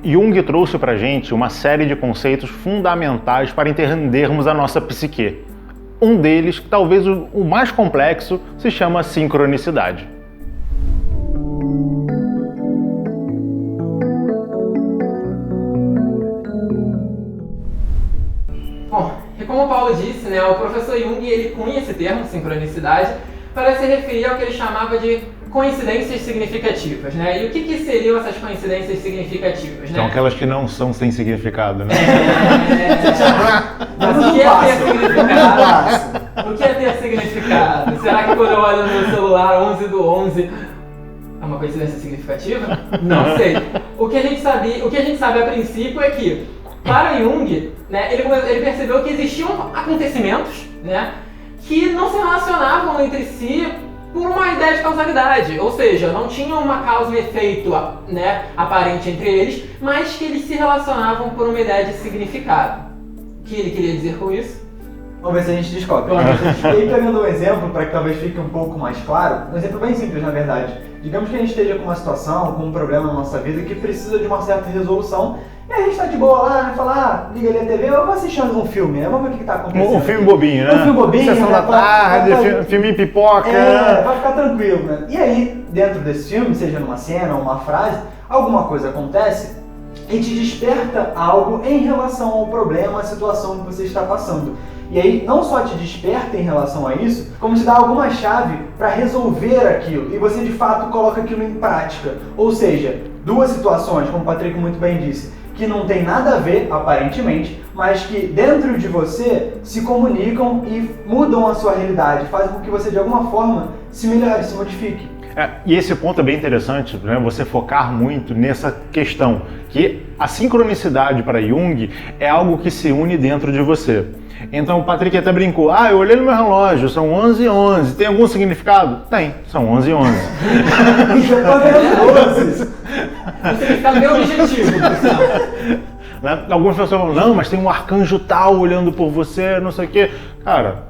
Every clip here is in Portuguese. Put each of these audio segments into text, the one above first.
Jung trouxe para a gente uma série de conceitos fundamentais para entendermos a nossa psique. Um deles, talvez o mais complexo, se chama sincronicidade. Bom, e como o Paulo disse, né, o professor Jung ele cunha esse termo, sincronicidade, para se referir ao que ele chamava de coincidências significativas, né? E o que seriam essas coincidências significativas, né? São aquelas que não são sem significado, né? Mas o que é ter significado? O que é ter significado? Será que quando eu olho no meu celular 11/11 é uma coincidência significativa? Não sei. O que a gente sabe a princípio é que, para Jung, né, ele percebeu que existiam acontecimentos, né, que não se relacionavam entre si por uma ideia de causalidade, ou seja, não tinham uma causa e efeito, né, aparente entre eles, mas que eles se relacionavam por uma ideia de significado. O que ele queria dizer com isso? Vamos ver se a gente descobre. E aí, pegando um exemplo, para que talvez fique um pouco mais claro, um exemplo bem simples, na verdade. Digamos que a gente esteja com uma situação, com um problema na nossa vida que precisa de uma certa resolução, e a gente está de boa lá, né? Fala, liga ali a TV, eu vou assistir um filme, né? Vamos ver o que está acontecendo. Um filme bobinho, né? Um filme bobinho, Sessão né? da tarde, filme pipoca. Vai ficar tranquilo, né? E aí, dentro desse filme, seja numa cena ou uma frase, alguma coisa acontece e te desperta algo em relação ao problema, à situação que você está passando. E aí, não só te desperta em relação a isso, como te dá alguma chave para resolver aquilo. E você, de fato, coloca aquilo em prática. Ou seja, duas situações, como o Patrick muito bem disse, que não tem nada a ver, aparentemente, mas que dentro de você se comunicam e mudam a sua realidade, fazem com que você, de alguma forma, se melhore, se modifique. E esse ponto é bem interessante, né? Você focar muito nessa questão, que a sincronicidade para Jung é algo que se une dentro de você. Então o Patrick até brincou, eu olhei no meu relógio, são 11h11, tem algum significado? Tem, são 11h11. O significado é objetivo, né? Algumas pessoas falam, não, mas tem um arcanjo tal olhando por você, não sei o quê. Cara,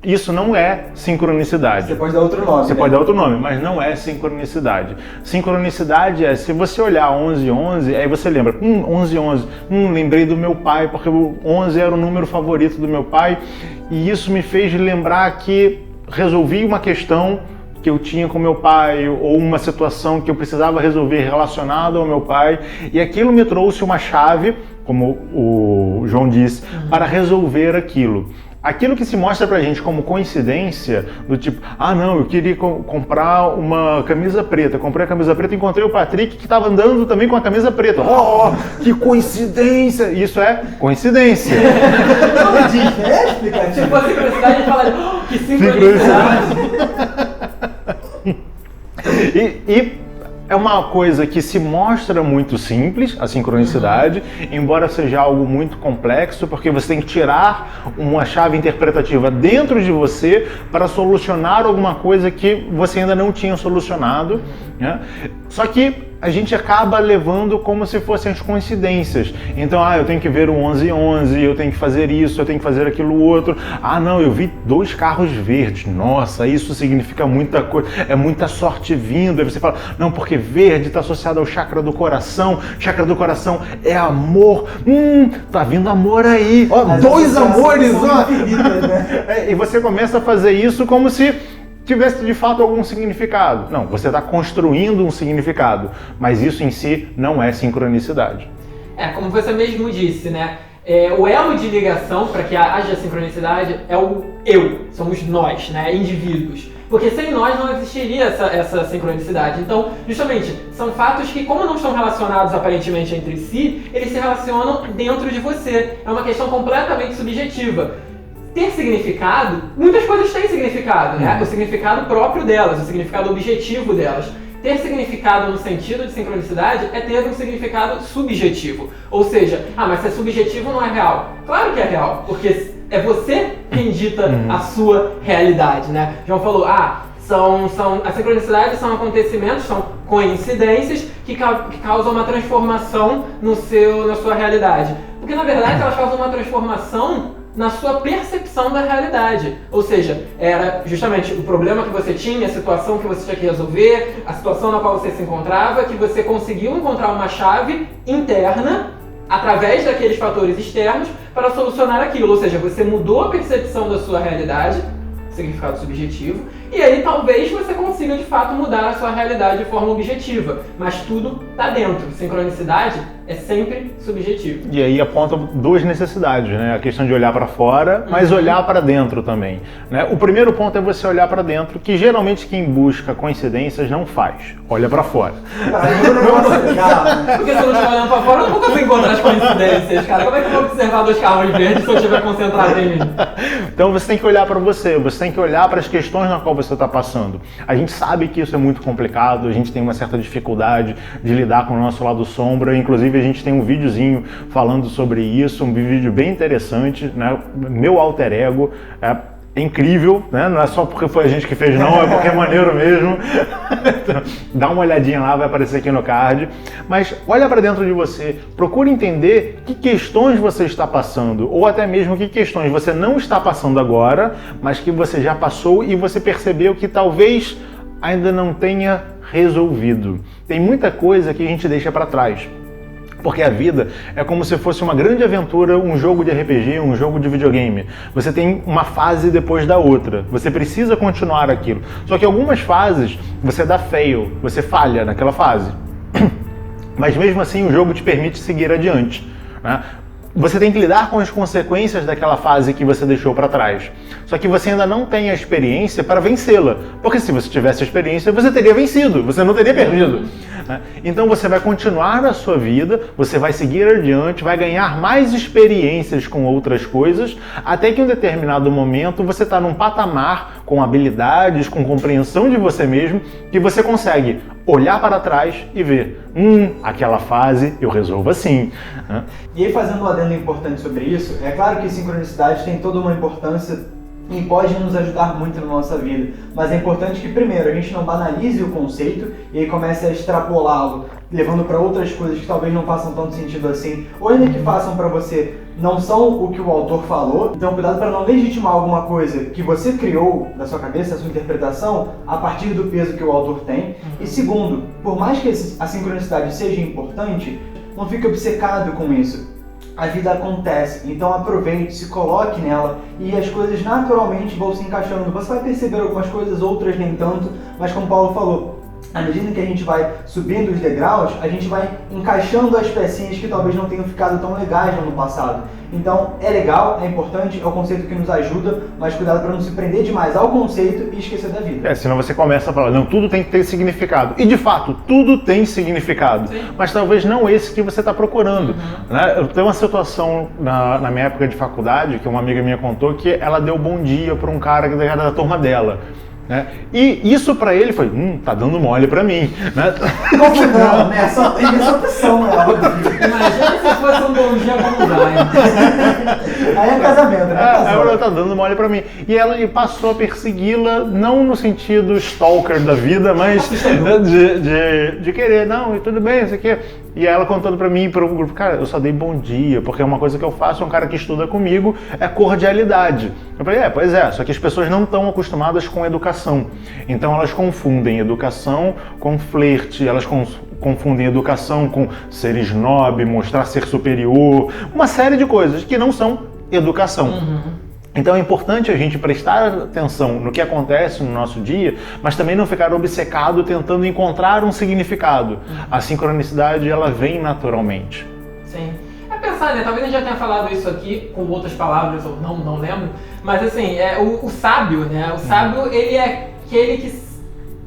isso não é sincronicidade. Você pode dar outro nome. Você pode dar outro nome, mas não é sincronicidade. Sincronicidade é se você olhar 11h11, aí você lembra, 11h11, lembrei do meu pai, porque o 11 era o número favorito do meu pai, e isso me fez lembrar que resolvi uma questão que eu tinha com meu pai, ou uma situação que eu precisava resolver relacionada ao meu pai, e aquilo me trouxe uma chave, como o João disse, para resolver aquilo. Aquilo que se mostra pra gente como coincidência, do tipo, não, eu queria comprar uma camisa preta, comprei a camisa preta e encontrei o Patrick que estava andando também com a camisa preta. Que coincidência! Isso é coincidência. Não existe, é explicativo. Se fosse sincronicidade, fala, que sincronicidade! E é uma coisa que se mostra muito simples, a sincronicidade, embora seja algo muito complexo, porque você tem que tirar uma chave interpretativa dentro de você para solucionar alguma coisa que você ainda não tinha solucionado, né? Só que a gente acaba levando como se fossem as coincidências. Então, eu tenho que ver o 11h11, eu tenho que fazer isso, eu tenho que fazer aquilo outro. Não, eu vi 2 carros verdes. Nossa, isso significa muita coisa, é muita sorte vindo. Aí você fala, não, porque verde está associado ao chakra do coração. Chakra do coração é amor. Tá vindo amor aí. 2 amores, né? E você começa a fazer isso como se tivesse de fato algum significado. Não, você está construindo um significado, mas isso em si não é sincronicidade. Como você mesmo disse, né? O elo de ligação para que haja sincronicidade é o eu, somos nós, né? Indivíduos. Porque sem nós não existiria essa sincronicidade. Então, justamente, são fatos que, como não estão relacionados aparentemente entre si, eles se relacionam dentro de você. É uma questão completamente subjetiva. Ter significado, muitas coisas têm significado, né? O significado próprio delas, o significado objetivo delas. Ter significado no sentido de sincronicidade é ter um significado subjetivo. Ou seja, mas se é subjetivo não é real. Claro que é real, porque é você quem dita a sua realidade, né? João falou, a sincronicidade são acontecimentos, são coincidências que causam uma transformação na sua realidade. Porque na verdade elas causam uma transformação na sua percepção da realidade. Ou seja, era justamente o problema que você tinha, a situação que você tinha que resolver, a situação na qual você se encontrava, que você conseguiu encontrar uma chave interna através daqueles fatores externos para solucionar aquilo. Ou seja, você mudou a percepção da sua realidade, significado subjetivo, e aí talvez você consiga de fato mudar a sua realidade de forma objetiva, mas tudo está dentro. Sincronicidade é sempre subjetivo. E aí aponta duas necessidades, né? A questão de olhar para fora, mas olhar para dentro também, né? O primeiro ponto é você olhar para dentro, que geralmente quem busca coincidências não faz, olha para fora. Porque se eu não estiver olhando para fora, eu não vou conseguir encontrar as coincidências, cara. Como é que eu vou observar 2 carros verdes se eu estiver concentrado em mim? Então você tem que olhar para você tem que olhar para as questões na qual você está passando. A gente sabe que isso é muito complicado, a gente tem uma certa dificuldade de lidar com o nosso lado sombra, inclusive a gente tem um videozinho falando sobre isso, um vídeo bem interessante, né? Meu alter ego é incrível, né? Não é só porque foi a gente que fez, não, é porque é maneiro mesmo. Então, dá uma olhadinha lá, vai aparecer aqui no card. Mas olha para dentro de você, procura entender que questões você está passando, ou até mesmo que questões você não está passando agora, mas que você já passou e você percebeu que talvez ainda não tenha resolvido. Tem muita coisa que a gente deixa para trás. Porque a vida é como se fosse uma grande aventura, um jogo de RPG, um jogo de videogame. Você tem uma fase depois da outra. Você precisa continuar aquilo. Só que algumas fases você dá fail, você falha naquela fase. Mas mesmo assim o jogo te permite seguir adiante, né? Você tem que lidar com as consequências daquela fase que você deixou para trás. Só que você ainda não tem a experiência para vencê-la. Porque se você tivesse a experiência, você teria vencido, você não teria perdido. Então você vai continuar a sua vida, você vai seguir adiante, vai ganhar mais experiências com outras coisas, até que em um determinado momento você está num patamar com habilidades, com compreensão de você mesmo, que você consegue olhar para trás e ver, aquela fase eu resolvo assim. E aí, fazendo um adendo importante sobre isso, é claro que sincronicidade tem toda uma importância e pode nos ajudar muito na nossa vida, mas é importante que primeiro a gente não banalize o conceito e aí comece a extrapolá-lo, levando para outras coisas que talvez não façam tanto sentido assim, ou ainda que façam para você não são o que o autor falou. Então cuidado para não legitimar alguma coisa que você criou da sua cabeça, da sua interpretação, a partir do peso que o autor tem. E segundo, por mais que a sincronicidade seja importante, não fique obcecado com isso. A vida acontece, então aproveite, se coloque nela e as coisas naturalmente vão se encaixando. Você vai perceber algumas coisas, outras nem tanto, mas como Paulo falou, à medida que a gente vai subindo os degraus, a gente vai encaixando as pecinhas que talvez não tenham ficado tão legais no ano passado. Então é legal, é importante, é um conceito que nos ajuda, mas cuidado para não se prender demais ao conceito e esquecer da vida. Senão você começa a falar, não, tudo tem que ter significado. E de fato, tudo tem significado. Sim. Mas talvez não esse que você está procurando. Né? Eu tenho uma situação na minha época de faculdade, que uma amiga minha contou, que ela deu bom dia para um cara que era da turma dela. Né? E isso pra ele foi, tá dando mole pra mim. Né? Como não, né? Só tem essa opção, né? Imagina se fosse um bom dia como o Brian. Aí é casamento, né? Ela tá dando mole pra mim. E ela passou a persegui-la, não no sentido stalker da vida, mas de querer, não, e tudo bem, isso aqui. E ela contando pra mim e pro grupo, cara, eu só dei bom dia, porque é uma coisa que eu faço, um cara que estuda comigo, é cordialidade. Eu falei, pois é, só que as pessoas não estão acostumadas com educação. Então elas confundem educação com flerte, elas confundem educação com ser snob, mostrar ser superior, uma série de coisas que não são educação. Então é importante a gente prestar atenção no que acontece no nosso dia, mas também não ficar obcecado tentando encontrar um significado. A sincronicidade, ela vem naturalmente. Sim. É pensar, né? Talvez a gente já tenha falado isso aqui com outras palavras, ou não lembro, mas assim, o sábio, né? O sábio, ele é aquele que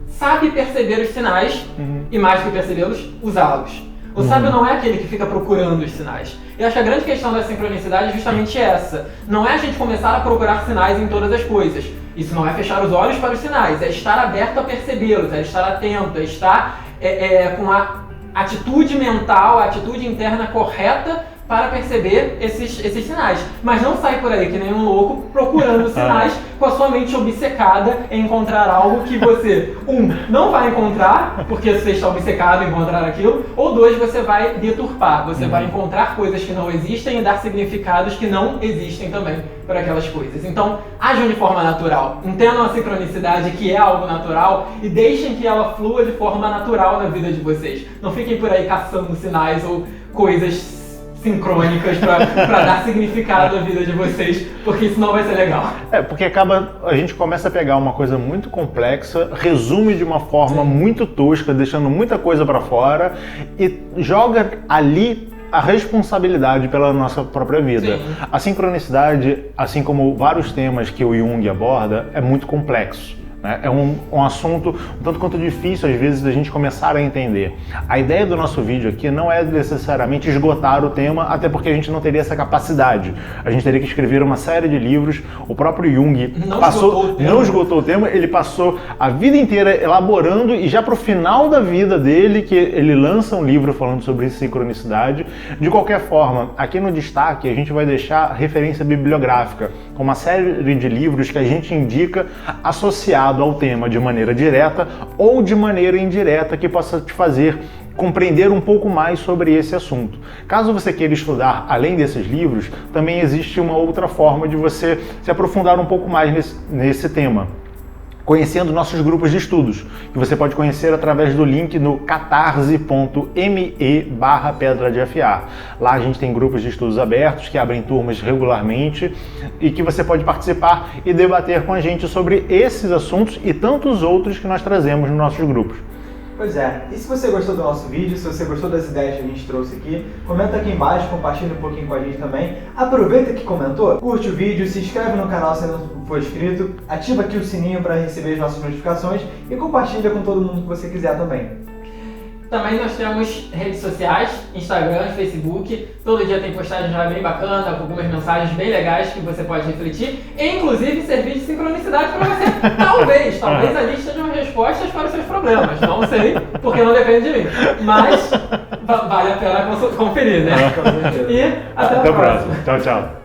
sabe perceber os sinais e mais do que percebê-los, usá-los. O sábio não é aquele que fica procurando os sinais. Eu acho que a grande questão da sincronicidade é justamente essa. Não é a gente começar a procurar sinais em todas as coisas. Isso não é fechar os olhos para os sinais, é estar aberto a percebê-los, é estar atento, é estar com a atitude mental, a atitude interna correta para perceber esses sinais. Mas não sai por aí que nem um louco procurando sinais com a sua mente obcecada em encontrar algo que você, não vai encontrar, porque você está obcecado em encontrar aquilo, ou 2, você vai deturpar, você vai encontrar coisas que não existem e dar significados que não existem também para aquelas coisas. Então, ajam de forma natural, entendam a sincronicidade que é algo natural e deixem que ela flua de forma natural na vida de vocês. Não fiquem por aí caçando sinais ou coisas sincrônicas para dar significado à vida de vocês, porque isso não vai ser legal. Porque a gente começa a pegar uma coisa muito complexa, resume de uma forma muito tosca, deixando muita coisa para fora e joga ali a responsabilidade pela nossa própria vida. Sim. A sincronicidade, assim como vários temas que o Jung aborda, é muito complexo. É um assunto um tanto quanto difícil, às vezes, da gente começar a entender. A ideia do nosso vídeo aqui não é necessariamente esgotar o tema, até porque a gente não teria essa capacidade. A gente teria que escrever uma série de livros. O próprio Jung não esgotou o tema, ele passou a vida inteira elaborando e já para o final da vida dele, que ele lança um livro falando sobre sincronicidade. De qualquer forma, aqui no destaque a gente vai deixar referência bibliográfica, com uma série de livros que a gente indica associado ao tema de maneira direta ou de maneira indireta, que possa te fazer compreender um pouco mais sobre esse assunto. Caso você queira estudar além desses livros, também existe uma outra forma de você se aprofundar um pouco mais nesse tema, conhecendo nossos grupos de estudos, que você pode conhecer através do link no catarse.me/pedra de afiar. Lá a gente tem grupos de estudos abertos que abrem turmas regularmente e que você pode participar e debater com a gente sobre esses assuntos e tantos outros que nós trazemos nos nossos grupos. Pois é, e se você gostou do nosso vídeo, se você gostou das ideias que a gente trouxe aqui, comenta aqui embaixo, compartilha um pouquinho com a gente também. Aproveita que comentou, curte o vídeo, se inscreve no canal se não for inscrito, ativa aqui o sininho para receber as nossas notificações e compartilha com todo mundo que você quiser também. Também nós temos redes sociais, Instagram, Facebook, todo dia tem postagem já bem bacana, com algumas mensagens bem legais que você pode refletir, e inclusive servir de sincronicidade para você. Talvez ali estejam respostas para os seus problemas, não sei, porque não depende de mim, mas vale a pena conferir, né? E até a próxima. Tchau, tchau.